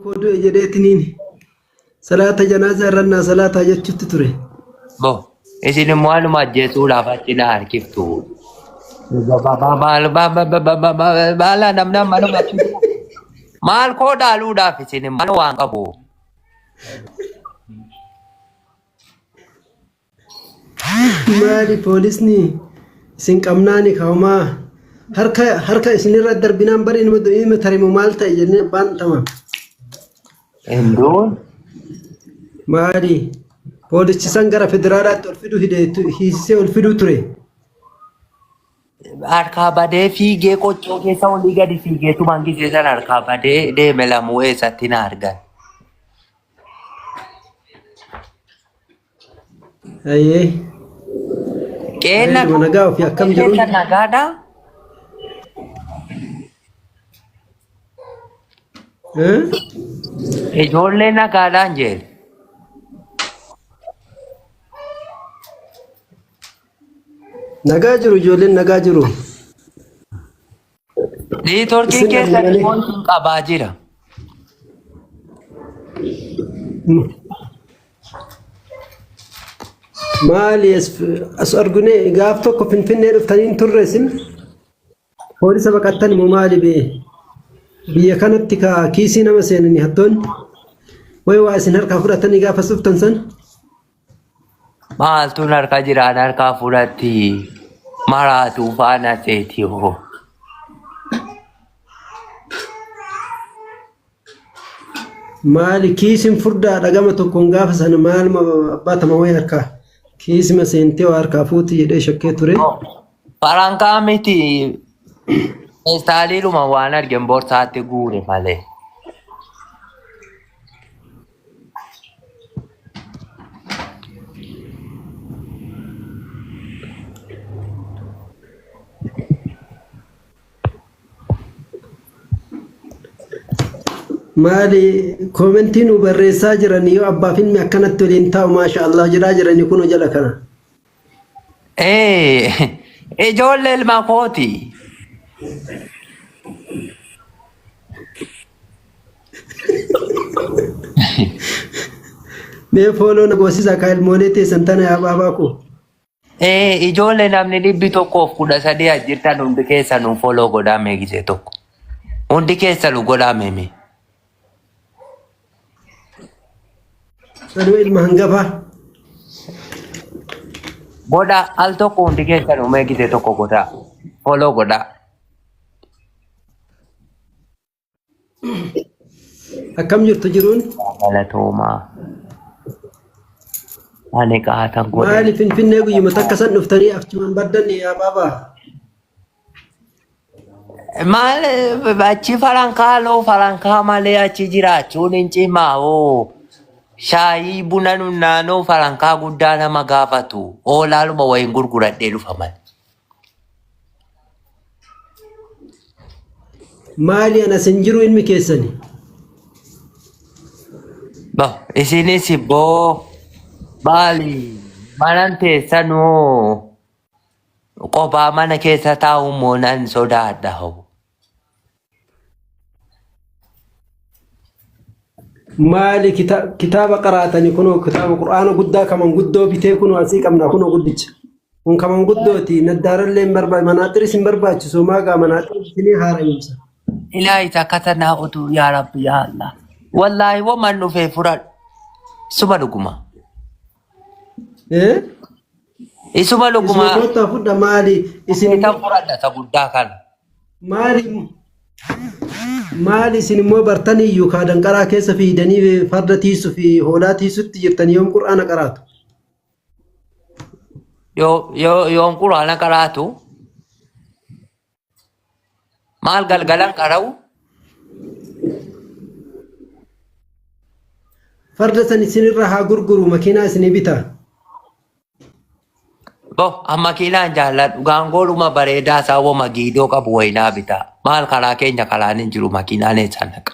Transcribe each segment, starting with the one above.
Kodu jedheetiniin salaata janaasaa irrannaa salaataa jechuutti ture. Bo isin immoo haaluma ajjeesuudhaaf achi na harkiftu. Baala namna manuma maal koo dhaaluudhaaf isin mana waan qabu. Maali poolisni isin qabnaani kaumaa harka isinirra darbinaan bari ilma tarimu maal ta'e jennee abbaan tamam. Endoon Maali poolisichi san gara federaalaatti ol fiduu hiisisee ol fiduu ture. harkaa badee fiigee qoccoo keessa olii gadi fiigeetu mangisee sana harkaa badee deeme lamuu eessatti na argan. Ayyee Qeenna nagaa ofii akkam jiru. nagaadha. Ijoollee nagaadhaan jeen. Nagaa jiru ijoolleen nagaa jiru. Niitoorkii keessatti wanti qabaa jira. Maali as argine gaaf tokko finfinnee dhuftanii turre isin poolisa baqattan immoo maali biyya kanatti ka kiisii nama seenanii hattoonni way waa isin harkaa fudhatanii gaafa dhuftan san. Maaltu harka jiraan harkaa fudhatti maraatu faana seetii hoo. Maali kiisiin furdaadha gama tokkoon gaafa sana maal abbaatama way harkaa kiisima seentee waa harkaa fuuti jedhee shakkee ture. Farankaa miti istaaliidhuma waan argen borsaatti guure malee. Maali koomentiin barreessaa jiranii yoo abbaa fi ilmi akkanatti waliin taa'u maasha Allah jedhaa jiranii kun jala kana. Ijoollee ilma kooti. Mee fooloon goosisaa kaa ilmoolee teessan tana yaa baabaa koo. Ijoollee namni 113 ajjirtan hundi keessa nu fooloo godhame gisee tokko. Hundi keessa nu godhame mee. Aduu ilma hangafaa. Godha al tokko hundi keessa nu meegisee tokko godha. Fooloo godha. Akkam jirtu jiruun? Galatoomaa. Ani qaatan godhe. Maali finfinnee guyyuma takka san dhuftanii achumaan baddanne yaa baabaa. Maal achi farankaa malee achi jiraachuun hin cimaa hoo. Shaayii buna naannoo farankaa guddaa nama gaafatu oolaaluma wayiin gurguradhee dhufaman. Maali anas hin jiru ilmi keessani? Isinis boo maali manan teessanoo qophaa mana keessa taa'u moo nan sodaadha hoo. Maali kitaaba qaraatanii kunoo kitaaba quraana guddaa kaman guddoo bitee kunoo asii qabna kunoo guddicha. Kun kaman guddooti naddaarallee hin barbaadu manaaxiris hin barbaachisu maagaa manaaxiris isinii haara'imsa. Ilaahi takkata naa utuu yaa Rabbi yaa Allah. Wallaahi waman dhufee fudhadhu. Isuma dhuguma. Isuma dhuguma. Isuma kottaa fudha maali isin Kan fudhadha isa guddaa kana. Maali isin immoo bartanii iyyuu kaadan qaraa keessa fiidanii farda tiisuu fi hoolaa tiisutti jirtanii yoom quraana qaraatu? Yoom quraana qaraatu? Maal galgalan qara'u? Farda san isinirra haa gurguru makiinaa isinii bitaa. Makiinaan jaalladhu gaangoodhuma bareedaa saawwama giidoo qabu wayinaa bitaa. Maal karaa keenya karaan hin jiru makiinaan eessaan dhaqa.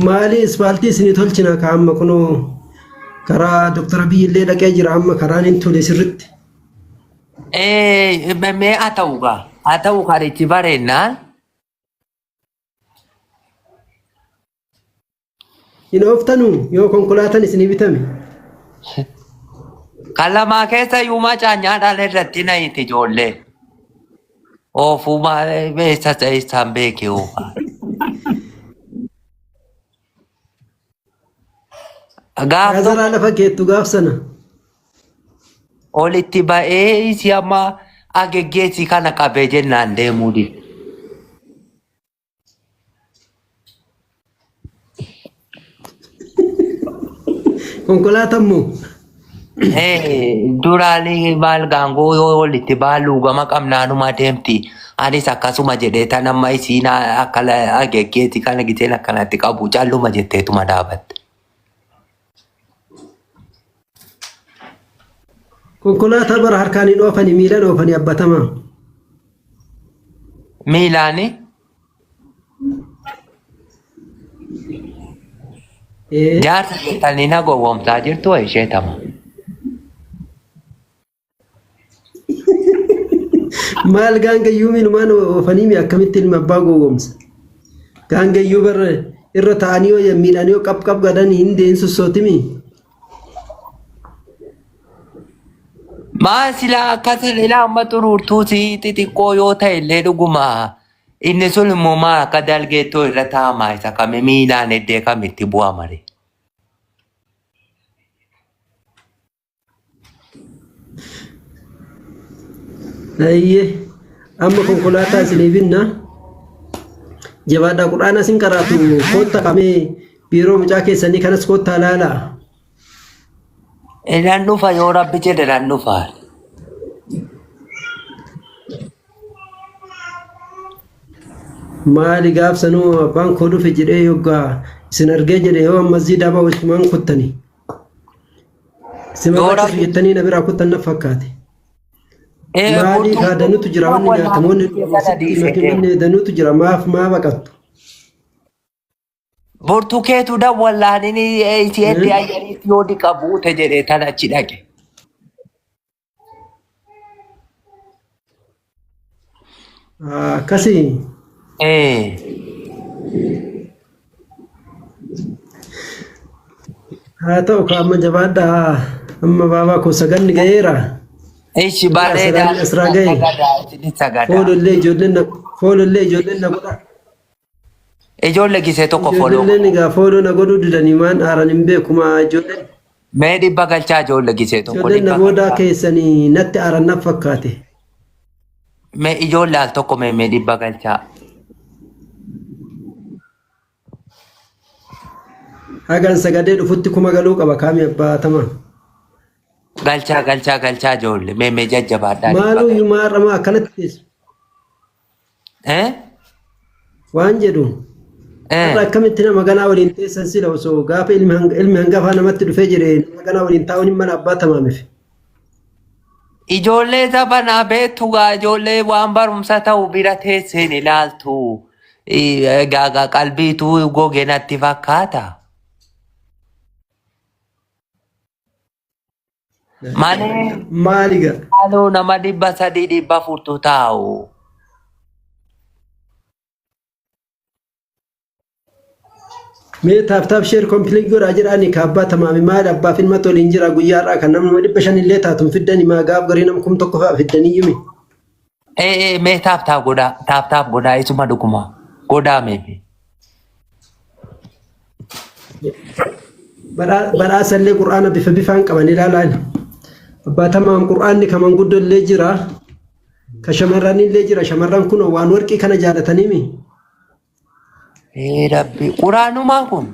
Maali ispaaltii isinii tolchina ka amma kunoo karaa Dr. Abiy illee dhaqee jira amma karaan hin tole sirritti. Mee haa ta'u karichi bareennaan hin ooftanu yoo konkolaataan isinii bitame. Kalamaa keessa yuuma caanyaadhaan irratti na itti ijoollee. Oofuma beessa isaan beeke oofa. Gaazara lafa keettu gaaf sana. Olitti ba'ee isi amma ageggeessi kana qabee jennaan deemuu di. Konkolaataan moo? Duraalee maal gaangoo yoo walitti baaluu gama qabnaanuma deemti. Anis akkasuma jedhee tan amma isiin akka ageggeessi kana giteen akkanatti qabu calluma jetteetuma dhaabatte. Konkolaataa bara harkaaniin oofanii miilaan oofanii abbatamaa. Miilaani? Jaarsa jettanii na gowwoomsaa jirtu isheetama. Maal gaangayyuu miilumaan oofanii mi akkamitti ilma abbaa gowwoomsa? Gaangayyuu bara irra ta'anii yoo miidhaan yoo qab gadanii hin deemsissootimi. Maa silaa akkasa ilaa amma xuruurtuu si xixiqqoo yoo ta'e illee dhuguma inni sun immoo maa akka dalgeettoo irra taa'amaa isa kame miilaan eddee kamitti bu'a mare. Ayyee amma konkolaataa isinii binna jabaadhaa quraana isin qaraatu kotta qabee biiroo mucaa keessanii kanas kottaa laalaa. Ilan dhufa yoo rabbi jedhe lan dhufa. Maali gaafsanuu abbaan koo dhufe jedhee yoggaa isin argee jedhe yoo ammas jiidhaa wajjumaan kuttanii. Isin maqaatti jettanii na biraa kuttan na fakkaate. Maali danuutu jira wanni nyaatamoonni danuutu jira maaf maa baqattu. Burtukeetu dawwallaan inni isi eddi ayyaniitti yoo dhiqabuute jedhee tan achi dhaqe. Akkasii. Haa ta'u ka amma jabaadhaa amma baabaa koo saganni ga'eera. Ishi bareedaa asraa ga'e. Foolollee ijoolleen na godha. Ijoollee gisee tokko fooloo. Ijoolleen egaa fooloo na godhuu didanii waan aaran hin beekuma ijoolleen. Mee dhibba galchaa ijoollee gisee tokko. Ijoolleen na boodaa keessanii natti aaran na fakkaate. Mee ijoollee al tokko mee dhibba galchaa. Hagan sagadee dhufutti kuma galuu qaba kaami abbaatama. Galchaa ijoollee mee jajjabaadhaa. Maaluu yumaa har'amaa akkanatti teessu. Waan jedhu. Har'a akkamitti nama ganaa waliin teessan sila osoo gaafa ilmi hangafaa namatti dhufee jedhee nama ganaa waliin taa'uun hin mana abbaatamaamif. Ijoollee sabanaa beektu gaa ijoollee waan barumsa ta'u bira teesseen ilaaltu. Gaagaa qalbiitu gogee natti fakkaata. Maali gaa? Halluu nama 300 taa'u. Mee taaf sheer kompiiliit godhaa jedhaanii ka abbaa tamaami maal abbaaf ilma toliin jira guyyaa har'aa kan nama 500 illee taatuun fiddanii maa gaaf garii nama 1,000 fa'aa fiddanii yume. Mee taaf godhaa isuma dhuguma godhaa meebi. Badhaasallee qur'aana bifaan qaban ilaalaan. Abbaa tamaam qur'aanni ka manguddoo illee jira ka shamarran illee jira shamarran kun waan warqii kana jaalataniimi. Rabbi quraanumaan kun.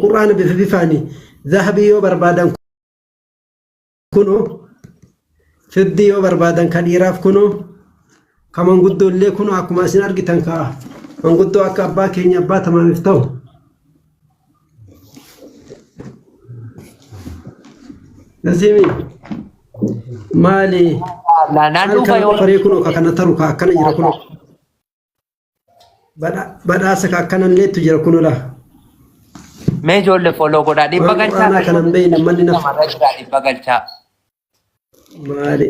Qur'aana bifaani zahabii yoo barbaadan kuno fiddii yoo barbaadan kan dhiiraaf kuno ka manguddoo illee kuno akkuma isin argitan ka manguddoo akka abbaa keenya abbaa tamaamiif ta'u. Nasimi maali? Faree kuno ka kana taru ka akkana jira kuno. Badhaasa ka akkana illeetu jira kuno la. Mee ijoollee fooloo godhaa dhibba galchaa. Waan kana hin beekne manni na dhibba galchaa. Maali?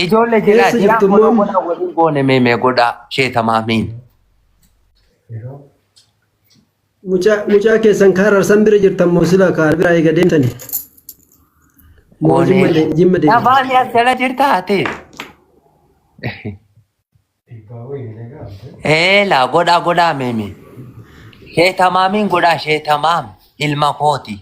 Ijoollee jira Eessa jira jirtu godha immoo? godha waliin goone meemee godha sheetamaamiin. Mucaa keessan kaara san bira jirtan moo sila kaara bira eega deemtani? Moo Goone jimma deemtan? afaan jala jirta ate. La godha godha meemee. Sheetamaamiin godha sheetamaam ilma kooti.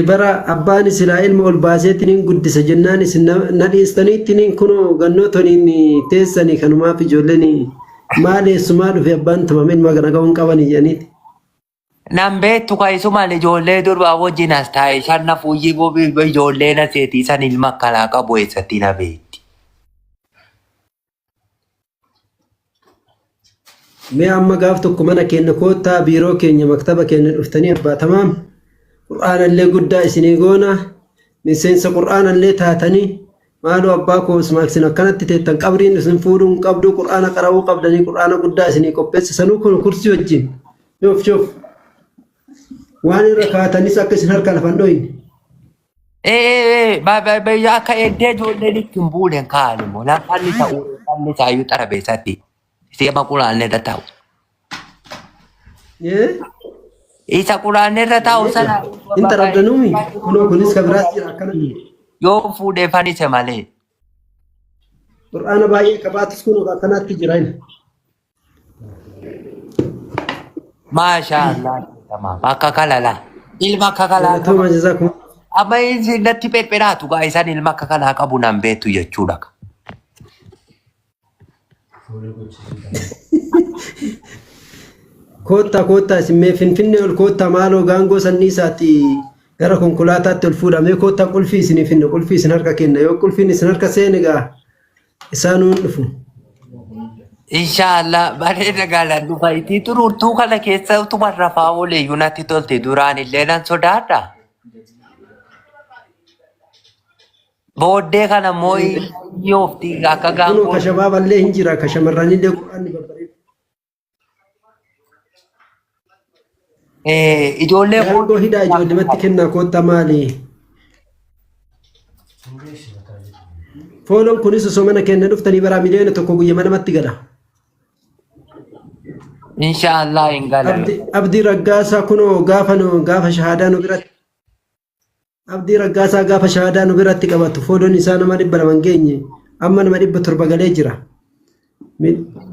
Bara abbaan silaa ilma ol baaseetiniin guddisa jennaan isin na dhiistaniittiniin kunoo gannootoniin teessanii kanumaaf ijoolleen maal eessumaa dhufe abbaan tumame ilma kana ga'uun qabanii jedhaniiti. Nan beektu kaisumaan ijoollee durbaa wajjin as taa'e shanna fuuyyii bobii ijoollee na seetii san ilma akkanaa qabu eessatti na beekti. Mee amma gaaf tokko mana keenya koottaa biiroo keenya maktaba keenya dhuftanii abbaa tamaam qur'aanallee guddaa isinii goona miseensa qur'aanallee taatanii maaloo abbaa koo ismaaksin akkanatti teettan qabriin isin fuudhuun qabdu qur'aana qara'uu qabdanii qur'aana guddaa isinii qopheessisanuu kun kursii wajjin shoof waan irra kaatanis akka isin harka lafan dhoyne. Akka eddee ijoolleen ittiin buuleen kaa'animoo lafanni ta'uu xarabeessatti si'ama quraanni irra taa'u. Isa quraanni irra taa'u sana. Inta rabdanuumi kunoo kunis kan biraas jira akkanatti. Yoo fuudhee fanise malee. Qur'aana baay'ee qabaatus kunoo akkanatti jira. Maashaallah. Akka kalala. Ilma akka kalaa qabu. Amma inni natti phepheraatu gaa isaan ilma akka kalaa qabu nan beektu jechuudha. Koottaa isin finfinnee ol koottaa maaloo gaangoo sannii isaatti gara konkolaataatti ol fuudhamee koottaa qulfii isinii finne qulfii isin harka kenna yoo qulfiin isin harka seene gaa isaanuun dhufu. Inshaallah bareeda gaalaan dhufa itti tururtuu kana keessa utuma rafaa oolee yuunatti tolte duraan illee nan sodaadha. Booddee kana moo yoofti akka gaangoo. Kunoo kashabaaballee hin jira kashamarranillee qur'aanni babbareeda. Ijoollee gaangoo hidhaa ijoollematti kennaa koottaa maali? Fooloon kunis osoo mana keenya dhuftanii bara miliyoona tokko guyyaa namatti gala. Inshaallah hin galan. Abdii Raggaasaa kunoo gaafa shahaadaa nu biratti. Abdii Raggaasaa gaafa shahaadaa nu biratti qabatu fooloon isaa nama 200 geenye amma nama 700 galee jira.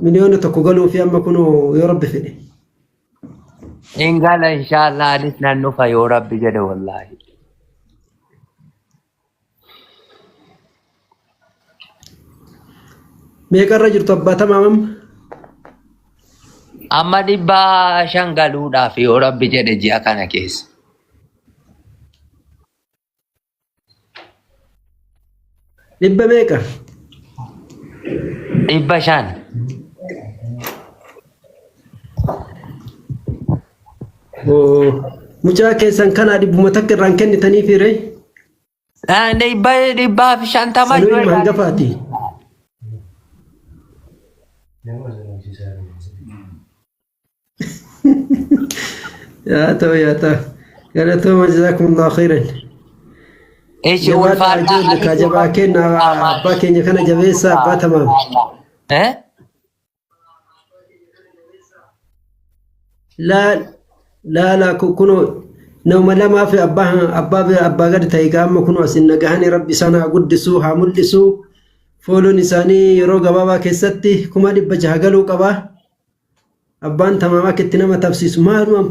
Miliyoona tokko galuu fi amma kunoo yoo rabbi fedhe. Hin gala inshaallah anis nan dhufa yoo rabbi jedhe wallaahi. Meeqarra jirtu abbaa tamaamam? Amma 500 galuudhaaf yoo rabbi jedhe ji'a kana keessa. Dhibba meeqa? 500. Mucaa keessan kana dhibbuma takka irraan kennitanii fiire? Dhibbaa fi 50 Sanuu hangafaati. yaa ta'u galatooma jazaakumullahu khairan. Jabaadhaa ijoollee kaa jabaa kenna abbaa keenya kana jabeessa abbaa tamaam. Laala kunoo nama lamaa fi abbaa gadi ta'e gaama kunoo asin nagahanii rabbi isaan haa guddisuu haa mul'isuu fooloon isaanii yeroo gabaabaa keessatti 600 galuu qaba. Abbaan tamaam akka itti nama tabsiisu maalumaan